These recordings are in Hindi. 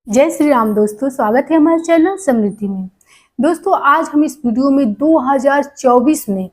जय श्री राम दोस्तों, स्वागत है हमारे चैनल समृद्धि में। दोस्तों, आज हम इस वीडियो में 2024 में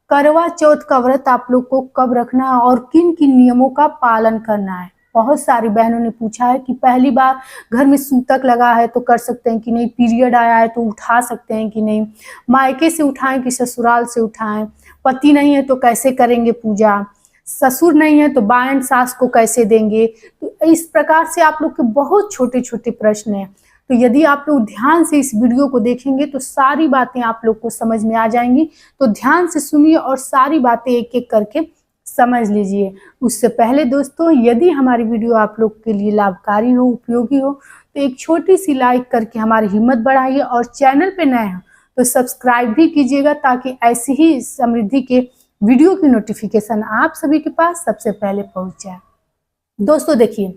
करवा चौथ का व्रत आप लोग को कब रखना है और किन किन नियमों का पालन करना है। बहुत सारी बहनों ने पूछा है कि पहली बार घर में सूतक लगा है तो कर सकते हैं कि नहीं, पीरियड आया है तो उठा सकते हैं कि नहीं, मायके से उठाएं कि ससुराल से उठाएं, पति नहीं है तो कैसे करेंगे पूजा, ससुर नहीं है तो बायन सास को कैसे देंगे। तो इस प्रकार से आप लोग के बहुत छोटे छोटे प्रश्न हैं। तो यदि आप लोग ध्यान से इस वीडियो को देखेंगे तो सारी बातें आप लोग को समझ में आ जाएंगी। तो ध्यान से सुनिए और सारी बातें एक एक करके समझ लीजिए। उससे पहले दोस्तों, यदि हमारी वीडियो आप लोग के लिए लाभकारी हो, उपयोगी हो, तो एक छोटी सी लाइक करके हमारी हिम्मत बढ़ाइए और चैनल पे नए हो तो सब्सक्राइब भी कीजिएगा, ताकि ऐसी ही समृद्धि के वीडियो की नोटिफिकेशन आप सभी के पास सबसे पहले पहुंच जाए। दोस्तों देखिए,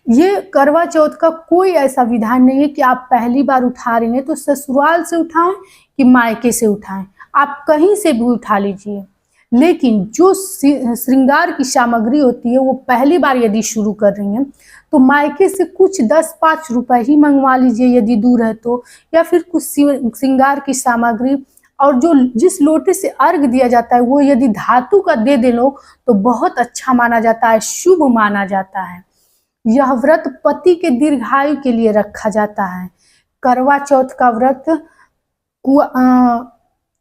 ये करवा चौथ का कोई ऐसा विधान नहीं है कि आप पहली बार उठा रहे हैं तो ससुराल से उठाएं कि मायके से उठाएं, आप कहीं से भी उठा लीजिए। लेकिन जो श्रृंगार की सामग्री होती है वो पहली बार यदि शुरू कर रही हैं तो मायके से कुछ 10-5 रुपए ही मंगवा लीजिए यदि दूर है तो, या फिर कुछ श्रृंगार की सामग्री। और जो जिस लोटे से अर्घ दिया जाता है वो यदि धातु का दे दे लोग तो बहुत अच्छा माना जाता है, शुभ माना जाता है। यह व्रत पति के दीर्घायु के लिए रखा जाता है। करवा चौथ का व्रत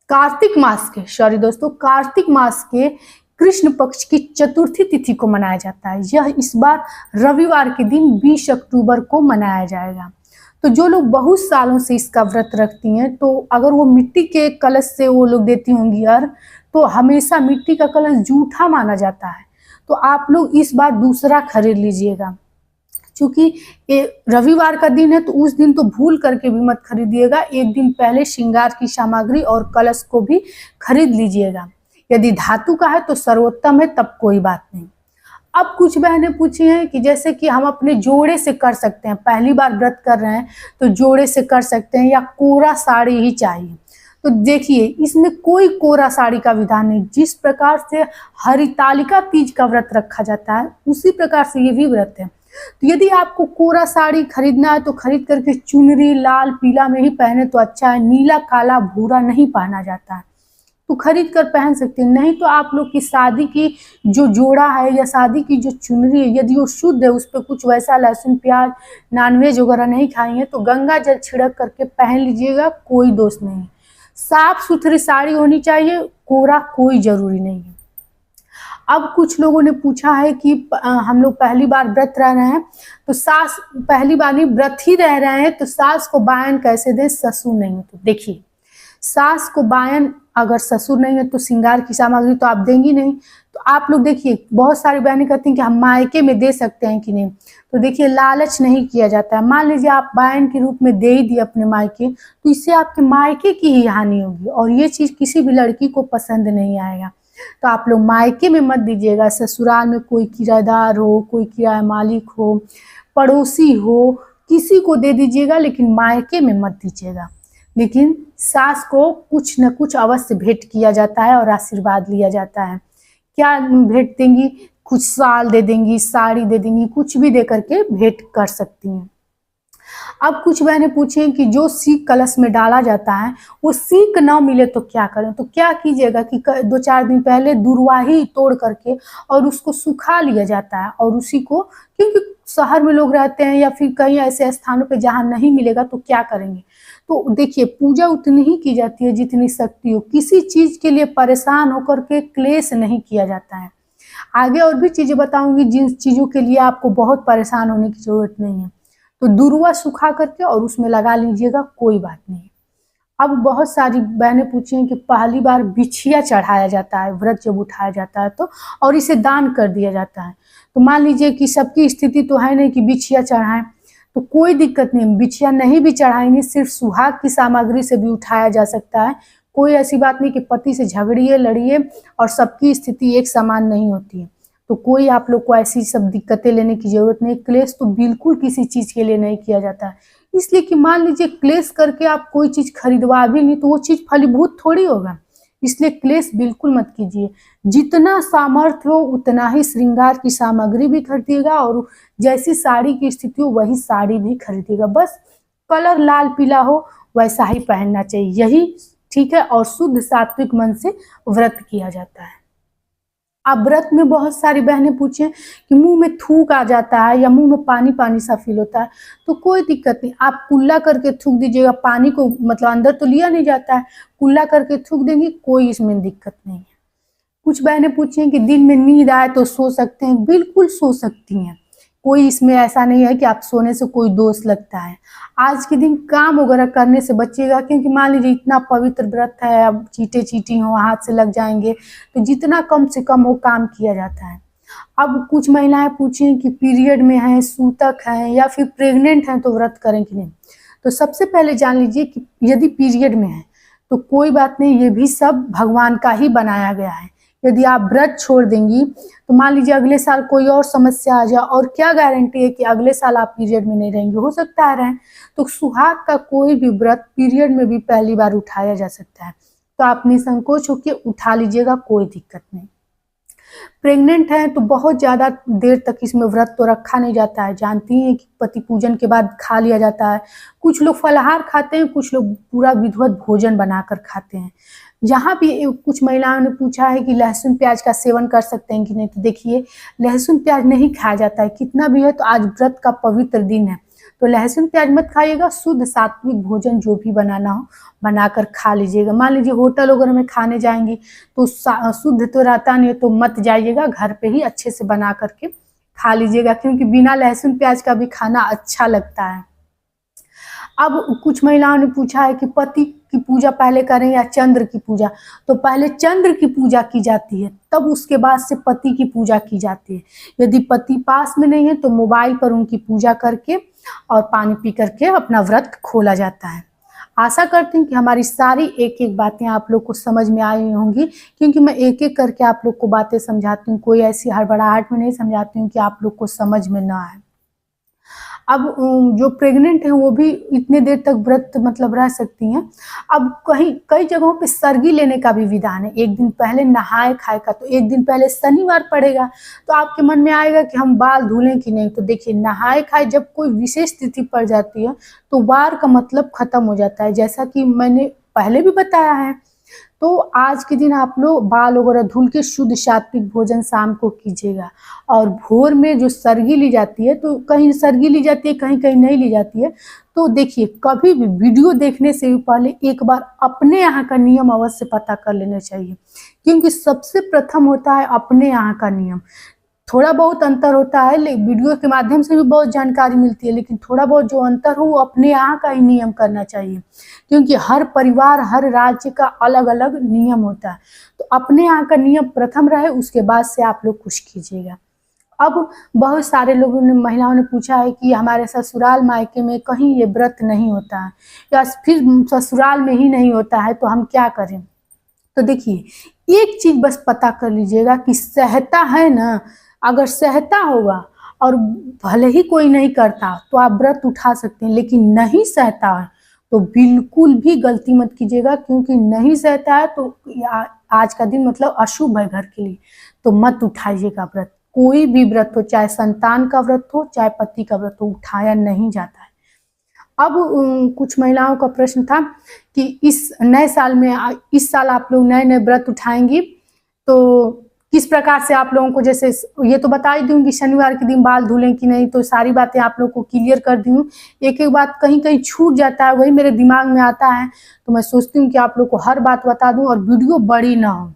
कार्तिक मास के कृष्ण पक्ष की चतुर्थी तिथि को मनाया जाता है। यह इस बार रविवार के दिन 20 अक्टूबर को मनाया जाएगा। तो जो लोग बहुत सालों से इसका व्रत रखती हैं, तो अगर वो मिट्टी के कलश से वो लोग देती होंगी यार, तो हमेशा मिट्टी का कलश जूठा माना जाता है। तो आप लोग इस बार दूसरा खरीद लीजिएगा। क्योंकि रविवार का दिन है तो उस दिन तो भूल करके भी मत खरीदिएगा। एक दिन पहले श्रृंगार की सामग्री और कलश को भी खरीद लीजिएगा। यदि धातु का है तो सर्वोत्तम है, तब कोई बात नहीं। अब कुछ बहनें पूछी हैं कि जैसे कि हम अपने जोड़े से कर सकते हैं, पहली बार व्रत कर रहे हैं तो जोड़े से कर सकते हैं या कोरा साड़ी ही चाहिए। तो देखिए, इसमें कोई कोरा साड़ी का विधान नहीं। जिस प्रकार से हरितालिका तीज का व्रत रखा जाता है उसी प्रकार से ये भी व्रत है। तो यदि आपको कोरा साड़ी खरीदना है तो खरीद करके चुनरी लाल पीला में ही पहने तो अच्छा है। नीला काला भूरा नहीं पहना जाता है, तो खरीद कर पहन सकते हैं। नहीं तो आप लोग की शादी की जो जोड़ा है या शादी की जो चुनरी है, यदि वो शुद्ध है, उस पर कुछ वैसा लहसुन प्याज नॉनवेज वगैरह नहीं खाएंगे तो गंगा जल छिड़क करके पहन लीजिएगा, कोई दोष नहीं। साफ सुथरी साड़ी होनी चाहिए, कोरा कोई जरूरी नहीं है। अब कुछ लोगों ने पूछा है कि हम लोग पहली बार व्रत रह रहे हैं तो सास, पहली बार नहीं व्रत ही रह रहे हैं तो सास को बायन कैसे दें, ससुर नहीं है तो। देखिए, सास को बायन अगर ससुर नहीं है तो श्रृंगार की सामग्री तो आप देंगी नहीं। तो आप लोग देखिए, बहुत सारी बहनें कहती हैं कि हम मायके में दे सकते हैं कि नहीं। तो देखिए, लालच नहीं किया जाता है। मान लीजिए आप बायन के रूप में दे ही दिए अपने मायके, तो इससे आपके मायके की ही हानि होगी और ये चीज़ किसी भी लड़की को पसंद नहीं आएगा। तो आप लोग मायके में मत दीजिएगा। ससुराल में कोई किराएदार हो, कोई किराया मालिक हो, पड़ोसी हो, किसी को दे दीजिएगा, लेकिन मायके में मत दीजिएगा। लेकिन सास को कुछ न कुछ अवश्य भेंट किया जाता है और आशीर्वाद लिया जाता है। क्या भेंट देंगी? कुछ साल दे देंगी, साड़ी दे देंगी, कुछ भी दे करके भेंट कर सकती हैं। अब कुछ बहनें पूछें कि जो सीख कलश में डाला जाता है वो सीख ना मिले तो क्या करें। तो क्या कीजिएगा कि 2-4 दिन पहले दुर्वाही तोड़ करके और उसको सुखा लिया जाता है, और उसी को, क्योंकि शहर में लोग रहते हैं या फिर कहीं ऐसे स्थानों पे जहाँ नहीं मिलेगा तो क्या करेंगे। तो देखिए, पूजा उतनी ही की जाती है जितनी शक्ति हो। किसी चीज के लिए परेशान होकर के क्लेश नहीं किया जाता है। आगे और भी चीजें बताऊंगी जिन चीजों के लिए आपको बहुत परेशान होने की जरूरत नहीं है। तो दुर्वा सुखा करके और उसमें लगा लीजिएगा, कोई बात नहीं। अब बहुत सारी बहनें पूछी हैं कि पहली बार बिछिया चढ़ाया जाता है व्रत जब उठाया जाता है तो, और इसे दान कर दिया जाता है। तो मान लीजिए कि सबकी स्थिति तो है नहीं कि बिछिया चढ़ाएं, तो कोई दिक्कत नहीं, बिछिया नहीं भी चढ़ाएंगे, सिर्फ सुहाग की सामग्री से भी उठाया जा सकता है। कोई ऐसी बात नहीं कि पति से झगड़िए लड़िए, और सबकी स्थिति एक समान नहीं होती है। तो कोई आप लोग को ऐसी सब दिक्कतें लेने की जरूरत नहीं। क्लेश तो बिल्कुल किसी चीज के लिए नहीं किया जाता है, इसलिए कि मान लीजिए क्लेश करके आप कोई चीज खरीदवा भी नहीं तो वो चीज फलीभूत थोड़ी होगा। इसलिए क्लेश बिल्कुल मत कीजिए। जितना सामर्थ्य हो उतना ही श्रृंगार की सामग्री भी खरीदिएगा और जैसी साड़ी की स्थिति हो वही साड़ी भी खरीदिएगा। बस कलर लाल पीला हो वैसा ही पहनना चाहिए, यही ठीक है। और शुद्ध सात्विक मन से व्रत किया जाता है। अब व्रत में बहुत सारी बहनें पूछें कि मुंह में थूक आ जाता है या मुंह में पानी पानी सा फील होता है, तो कोई दिक्कत नहीं, आप कुल्ला करके थूक दीजिएगा। पानी को मतलब अंदर तो लिया नहीं जाता है, कुल्ला करके थूक देंगी, कोई इसमें दिक्कत नहीं है। कुछ बहनें पूछें कि दिन में नींद आए तो सो सकते हैं, बिल्कुल सो सकती हैं, कोई इसमें ऐसा नहीं है कि आप सोने से कोई दोष लगता है। आज के दिन काम वगैरह करने से बचिएगा, क्योंकि मान लीजिए इतना पवित्र व्रत है, अब चीटे चीटी हो हाथ से लग जाएंगे, तो जितना कम से कम वो काम किया जाता है। अब कुछ महिलाएं पूछें कि पीरियड में हैं, सूतक हैं या फिर प्रेग्नेंट हैं तो व्रत करें कि नहीं। तो सबसे पहले जान लीजिए कि यदि पीरियड में है तो कोई बात नहीं, ये भी सब भगवान का ही बनाया गया है। यदि आप व्रत छोड़ देंगी तो मान लीजिए अगले साल कोई और समस्या आ जाए, और क्या गारंटी है कि अगले साल आप पीरियड में नहीं रहेंगे, हो सकता है रहें। तो सुहाग का कोई भी व्रत पीरियड में भी पहली बार उठाया जा सकता है, तो आप निसंकोच होकर उठा लीजिएगा, कोई दिक्कत नहीं। प्रेग्नेंट हैं तो बहुत ज़्यादा देर तक इसमें व्रत तो रखा नहीं जाता है, जानती हैं कि पति पूजन के बाद खा लिया जाता है। कुछ लोग फलाहार खाते हैं, कुछ लोग पूरा विधिवत भोजन बनाकर खाते हैं। यहाँ भी कुछ महिलाओं ने पूछा है कि लहसुन प्याज का सेवन कर सकते हैं कि नहीं, तो देखिए लहसुन प्याज नहीं खाया जाता है, कितना भी है तो आज व्रत का पवित्र दिन है, तो लहसुन प्याज मत खाइएगा। शुद्ध सात्विक भोजन जो भी बनाना हो बनाकर खा लीजिएगा। मान लीजिए होटल वगैरह में खाने जाएंगी तो शुद्ध तो रहता नहीं है, तो मत जाइएगा, घर पे ही अच्छे से बना करके खा लीजिएगा, क्योंकि बिना लहसुन प्याज का भी खाना अच्छा लगता है। अब कुछ महिलाओं ने पूछा है कि पति की पूजा पहले करें या चंद्र की पूजा, तो पहले चंद्र की पूजा की जाती है, तब उसके बाद से पति की पूजा की जाती है। यदि पति पास में नहीं है तो मोबाइल पर उनकी पूजा करके और पानी पी करके अपना व्रत खोला जाता है। आशा करती हूँ कि हमारी सारी एक एक बातें आप लोग को समझ में आई होंगी, क्योंकि मैं एक एक करके आप लोग को बातें समझाती हूँ, कोई ऐसी हड़बड़ाहट में नहीं समझाती हूँ कि आप लोग को समझ में ना आए। अब जो प्रेग्नेंट हैं वो भी इतने देर तक व्रत मतलब रह सकती हैं। अब कई जगहों पे सरगी लेने का भी विधान है, एक दिन पहले नहाए खाए का, तो एक दिन पहले शनिवार पड़ेगा, तो आपके मन में आएगा कि हम बाल धुलें कि नहीं। तो देखिए नहाए खाए जब कोई विशेष तिथि पड़ जाती है तो वार का मतलब खत्म हो जाता है, जैसा कि मैंने पहले भी बताया है। तो आज के दिन आप लोग बाल वगैरह धुल के शुद्ध सात्विक भोजन शाम को कीजिएगा। और भोर में जो सरगी ली जाती है, तो कहीं सरगी ली जाती है, कहीं कहीं नहीं ली जाती है। तो देखिए कभी भी वीडियो देखने से भी पहले एक बार अपने यहाँ का नियम अवश्य पता कर लेना चाहिए, क्योंकि सबसे प्रथम होता है अपने यहाँ का नियम। थोड़ा बहुत अंतर होता है, वीडियो के माध्यम से भी बहुत जानकारी मिलती है, लेकिन थोड़ा बहुत जो अंतर हो वो अपने यहाँ का ही नियम करना चाहिए, क्योंकि हर परिवार हर राज्य का अलग अलग नियम होता है। तो अपने यहाँ का नियम प्रथम रहे, उसके बाद से आप लोग कुछ कीजिएगा। अब बहुत सारे लोगों ने महिलाओं ने पूछा है कि हमारे ससुराल मायके में कहीं ये व्रत नहीं होता है या फिर ससुराल में ही नहीं होता है, तो हम क्या करें। तो देखिए एक चीज बस पता कर लीजिएगा कि सहता है ना, अगर सहता होगा और भले ही कोई नहीं करता तो आप व्रत उठा सकते हैं, लेकिन नहीं सहता है तो बिल्कुल भी गलती मत कीजिएगा, क्योंकि नहीं सहता है तो आज का दिन मतलब अशुभ है घर के लिए, तो मत उठाइएगा व्रत। कोई भी व्रत हो, चाहे संतान का व्रत हो चाहे पति का व्रत हो, उठाया नहीं जाता है। अब कुछ महिलाओं का प्रश्न था कि इस नए साल में, इस साल आप लोग नए नए व्रत उठाएंगी तो किस प्रकार से आप लोगों को, जैसे ये तो बता ही दूंगी शनिवार के दिन बाल धुलें कि नहीं, तो सारी बातें आप लोगों को क्लियर कर दी हूँ। एक एक बात कहीं कहीं छूट जाता है, वही मेरे दिमाग में आता है, तो मैं सोचती हूँ कि आप लोग को हर बात बता दूं और वीडियो बड़ी ना हो।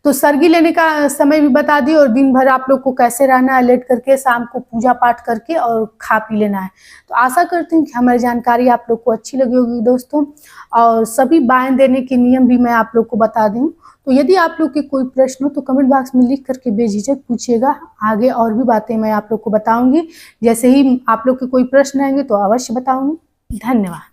तो सरगी लेने का समय भी बता दी और दिन भर आप लोग को कैसे रहना है, लेट करके शाम को पूजा पाठ करके और खा पी लेना है। तो आशा करती हूँ कि हमारी जानकारी आप लोग को अच्छी लगी होगी दोस्तों, और सभी बाएं देने के नियम भी मैं आप लोग को बता दूँ। तो यदि आप लोग के कोई प्रश्न हो तो कमेंट बॉक्स में लिख करके बेझिझक पूछिएगा, आगे और भी बातें मैं आप लोग को बताऊंगी। जैसे ही आप लोग के कोई प्रश्न आएंगे तो अवश्य बताऊंगी। धन्यवाद।